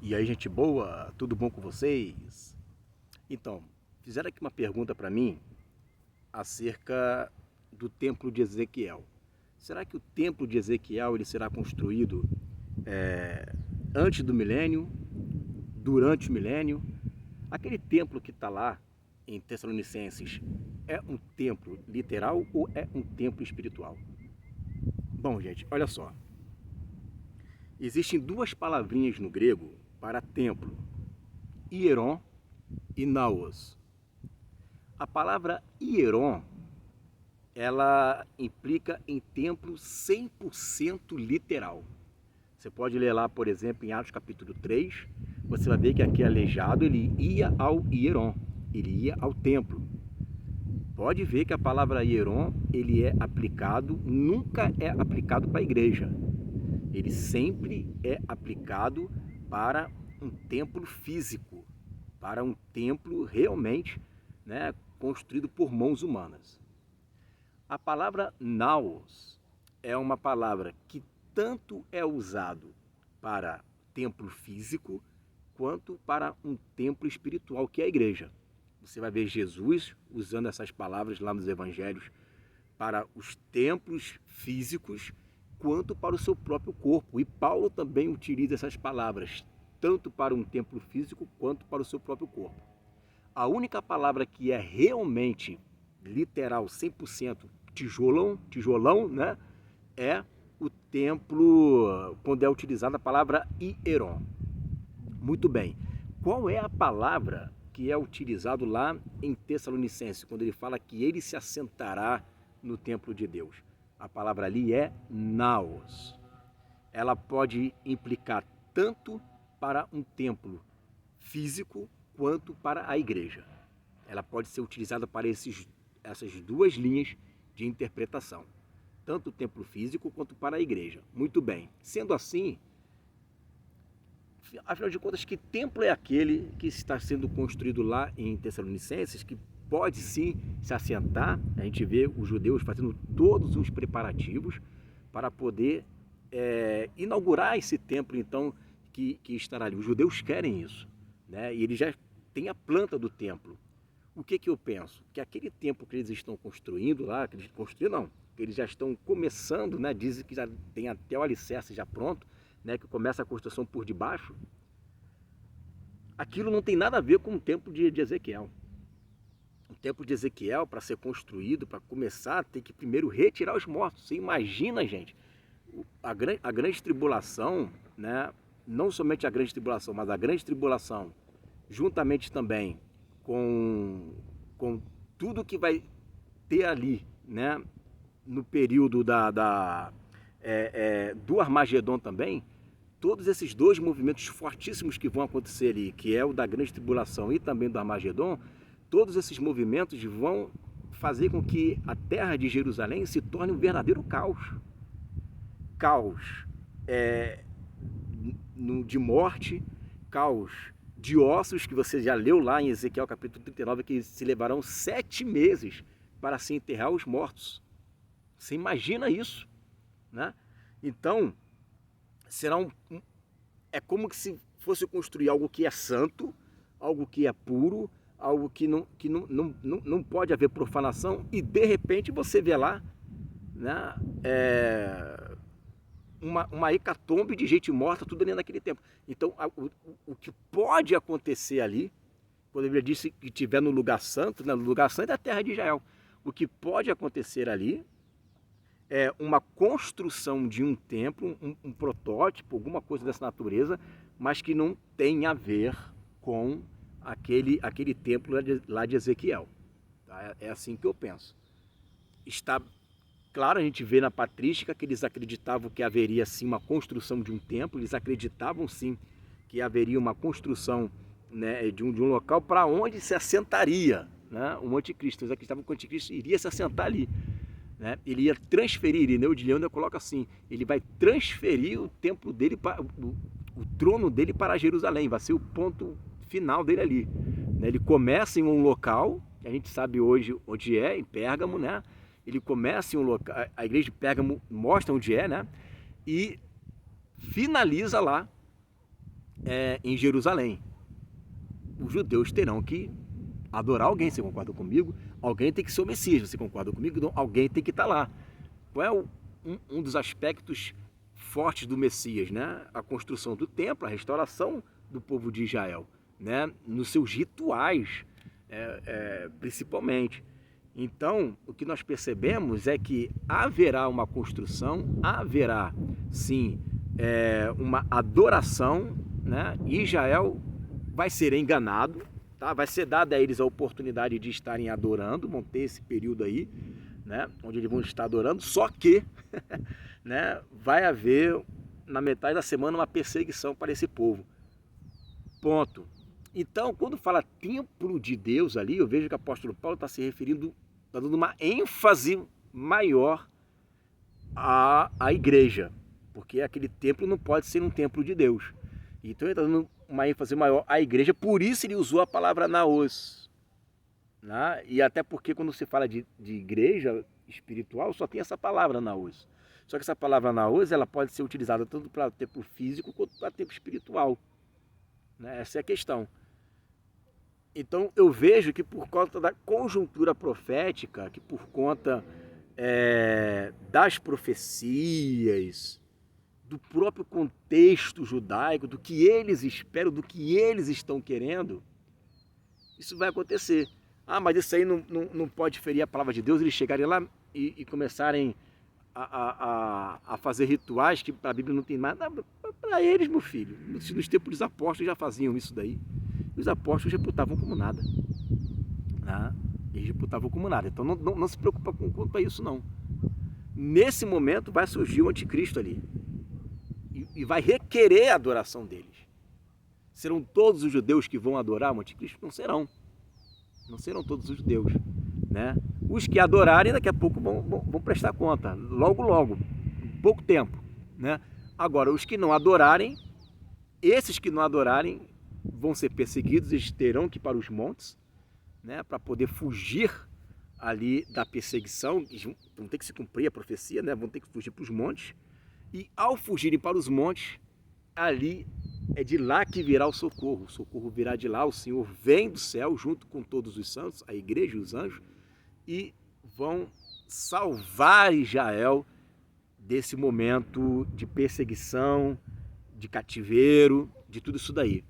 E aí, gente boa, tudo bom com vocês? Então, fizeram aqui uma pergunta para mim acerca do templo de Ezequiel. Será que o templo de Ezequiel ele será construído antes do milênio, durante o milênio? Aquele templo que está lá em Tessalonicenses é um templo literal ou é um templo espiritual? Bom, gente, olha só. Existem duas palavrinhas no grego para templo: hieron e naos. A palavra hieron, ela implica em templo 100% literal. Você pode ler lá, por exemplo, em Atos capítulo 3, você vai ver que aquele aleijado, ele ia ao hieron, ele ia ao templo. Pode ver que a palavra hieron, ele é aplicado, nunca é aplicado para a igreja. Ele sempre é aplicado para um templo físico, para um templo realmente, né, construído por mãos humanas. A palavra naos é uma palavra que tanto é usado para templo físico quanto para um templo espiritual, que é a igreja. Você vai ver Jesus usando essas palavras lá nos evangelhos para os templos físicos quanto para o seu próprio corpo. E Paulo também utiliza essas palavras tanto para um templo físico quanto para o seu próprio corpo. A única palavra que é realmente literal, 100% tijolão, né, é o templo, quando é utilizada a palavra hieron. Muito bem. Qual é a palavra que é utilizado lá em Tessalonicenses, quando ele fala que ele se assentará no templo de Deus? A palavra ali é naos. Ela pode implicar tanto para um templo físico quanto para a igreja. Ela pode ser utilizada para essas duas linhas de interpretação, tanto o templo físico quanto para a igreja. Muito bem. Sendo assim, afinal de contas, que templo é aquele que está sendo construído lá em Tessalonicenses, que pode sim se assentar? A gente vê os judeus fazendo todos os preparativos para poder inaugurar esse templo, então, que estará ali. Os judeus querem isso, né? E eles já têm a planta do templo. O que eu penso? Que aquele templo que eles estão construindo lá, que eles construíram não, que eles já estão começando, né? Dizem que já tem até o alicerce já pronto, né? Que começa a construção por debaixo. Aquilo não tem nada a ver com o templo de Ezequiel. O templo de Ezequiel, para ser construído, para começar, tem que primeiro retirar os mortos. Você imagina, gente, a grande tribulação, né? Não somente a grande tribulação, mas a grande tribulação, juntamente também com tudo que vai ter ali, né? No período do Armagedon também, todos esses dois movimentos fortíssimos que vão acontecer ali, que é o da grande tribulação e também do Armagedon, todos esses movimentos vão fazer com que a terra de Jerusalém se torne um verdadeiro caos. Caos de morte, caos de ossos, que você já leu lá em Ezequiel capítulo 39, que se levarão 7 meses para se enterrar os mortos. Você imagina isso, né? Então, será é como que se fosse construir algo que é santo, algo que é puro, algo que não pode haver profanação, e de repente você vê lá, né, uma hecatombe de gente morta, tudo ali naquele tempo. Então, o que pode acontecer ali, quando a Bíblia disse que estiver no lugar santo, né, no lugar santo é a terra de Israel, o que pode acontecer ali é uma construção de um templo, um protótipo, alguma coisa dessa natureza, mas que não tem a ver com aquele templo lá de Ezequiel. Tá? É assim que eu penso. Está claro, a gente vê na patrística que eles acreditavam que haveria sim uma construção de um templo, eles acreditavam sim que haveria uma construção, né, de um local para onde se assentaria, né, o anticristo. Eles acreditavam que o anticristo iria se assentar ali, né? Ele ia transferir, Irineu de Leão coloca assim, ele vai transferir o templo dele, o trono dele para Jerusalém, vai ser o ponto final dele ali, né? Ele começa em um local, que a gente sabe hoje onde é, em Pérgamo, né? Ele começa em um local, a igreja de Pérgamo mostra onde é, né? E finaliza lá em Jerusalém. Os judeus terão que adorar alguém, você concorda comigo? Alguém tem que ser o Messias, você concorda comigo? Então, alguém tem que estar lá. Qual é um dos aspectos fortes do Messias, né? A construção do templo, a restauração do povo de Israel, né? Nos seus rituais, principalmente. Então, o que nós percebemos é que haverá uma construção, haverá, sim, uma adoração, né? Israel vai ser enganado, tá? Vai ser dada a eles a oportunidade de estarem adorando, vão ter esse período aí, né? Onde eles vão estar adorando, só que né, vai haver, na metade da semana, uma perseguição para esse povo. Ponto. Então, quando fala templo de Deus ali, eu vejo que o apóstolo Paulo está se referindo, está dando uma ênfase maior à igreja, porque aquele templo não pode ser um templo de Deus. Então ele está dando uma ênfase maior à igreja, por isso ele usou a palavra naos. Né? E até porque quando se fala de igreja espiritual, só tem essa palavra naos. Só que essa palavra naos, ela pode ser utilizada tanto para templo físico quanto para templo espiritual. Né? Essa é a questão. Então eu vejo que por conta da conjuntura profética, que por conta das profecias, do próprio contexto judaico, do que eles esperam, do que eles estão querendo, isso vai acontecer. Ah, mas isso aí não pode ferir a palavra de Deus, eles chegarem lá e começarem a fazer rituais que para a Bíblia não tem mais nada. Para eles, meu filho, nos tempos dos apóstolos já faziam isso daí. Os apóstolos reputavam como nada. Né? Eles reputavam como nada. Então não se preocupa quanto a isso, não. Nesse momento vai surgir o anticristo ali. E vai requerer a adoração deles. Serão todos os judeus que vão adorar o anticristo? Não serão. Não serão todos os judeus. Né? Os que adorarem daqui a pouco vão prestar conta. Logo, em pouco tempo. Né? Agora, os que não adorarem, esses que não adorarem vão ser perseguidos, eles terão que ir para os montes, né, para poder fugir ali da perseguição, eles vão ter que se cumprir a profecia, né, vão ter que fugir para os montes, e ao fugirem para os montes, ali é de lá que virá o socorro virá de lá, o Senhor vem do céu junto com todos os santos, a igreja e os anjos, e vão salvar Israel desse momento de perseguição, de cativeiro, de tudo isso daí.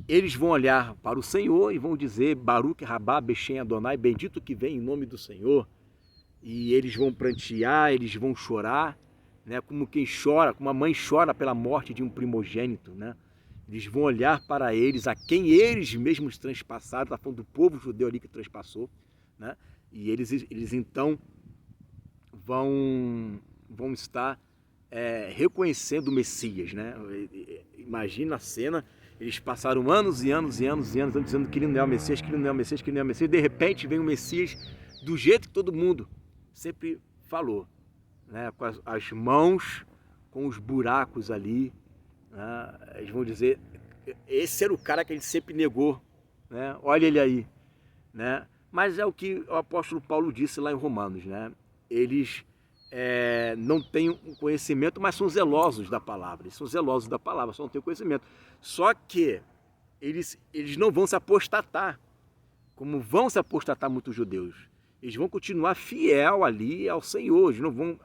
Eles vão olhar para o Senhor e vão dizer: Baruch Rabá Beshem Adonai, bendito que vem em nome do Senhor. E eles vão prantear, eles vão chorar, né? Como quem chora, como a mãe chora pela morte de um primogênito, né? Eles vão olhar para eles, a quem eles mesmos transpassaram, está falando do povo judeu ali que transpassou, né? E eles então vão estar reconhecendo o Messias, né? Imagina a cena. Eles passaram anos e anos dizendo que ele não é o Messias, que ele não é o Messias, que ele não é o Messias. De repente vem o Messias do jeito que todo mundo sempre falou, né? Com as mãos, com os buracos ali, né? Eles vão dizer: esse era o cara que a gente sempre negou, né? Olha ele aí, né? Mas é o que o apóstolo Paulo disse lá em Romanos, né? Eles não têm um conhecimento, mas são zelosos da palavra. Eles são zelosos da palavra, só não têm conhecimento. Só que eles não vão se apostatar, como vão se apostatar muitos judeus. Eles vão continuar fiel ali ao Senhor, eles não vão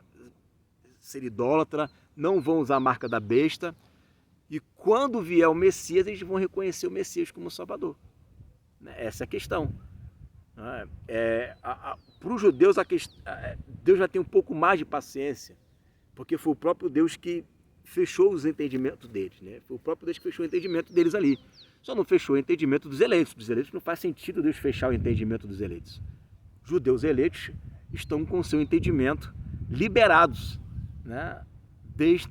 ser idólatra, não vão usar a marca da besta. E quando vier o Messias, eles vão reconhecer o Messias como Salvador. Essa é a questão. Para os judeus, Deus já tem um pouco mais de paciência, porque foi o próprio Deus que fechou os entendimentos deles, né? Foi o próprio Deus que fechou o entendimento deles ali. Só não fechou o entendimento dos eleitos. Dos eleitos não faz sentido Deus fechar o entendimento dos eleitos. Judeus eleitos estão com o seu entendimento liberados, né? Desde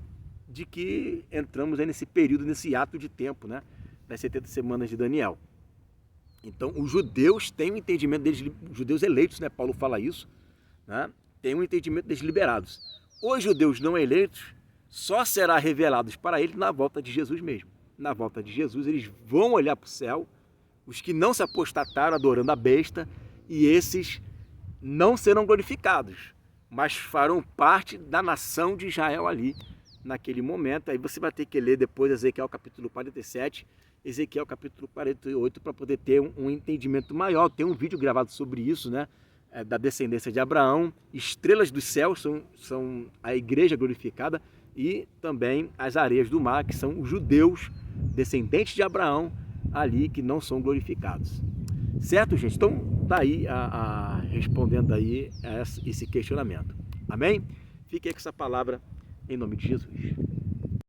que entramos aí nesse período, nesse ato de tempo, né? Das 70 semanas de Daniel. Então, os judeus têm o entendimento deles, os judeus eleitos, né? Paulo fala isso, né? Tem o entendimento deles liberados. Os judeus não eleitos só será revelados para eles na volta de Jesus mesmo. Na volta de Jesus, eles vão olhar para o céu, os que não se apostataram adorando a besta, e esses não serão glorificados, mas farão parte da nação de Israel ali naquele momento. Aí você vai ter que ler depois Ezequiel capítulo 47, Ezequiel capítulo 48, para poder ter um entendimento maior. Tem um vídeo gravado sobre isso, né? Da descendência de Abraão, estrelas dos céus são a igreja glorificada, e também as areias do mar, que são os judeus descendentes de Abraão ali, que não são glorificados. Certo, gente? Então, tá aí respondendo aí esse questionamento. Amém? Fique aí com essa palavra em nome de Jesus.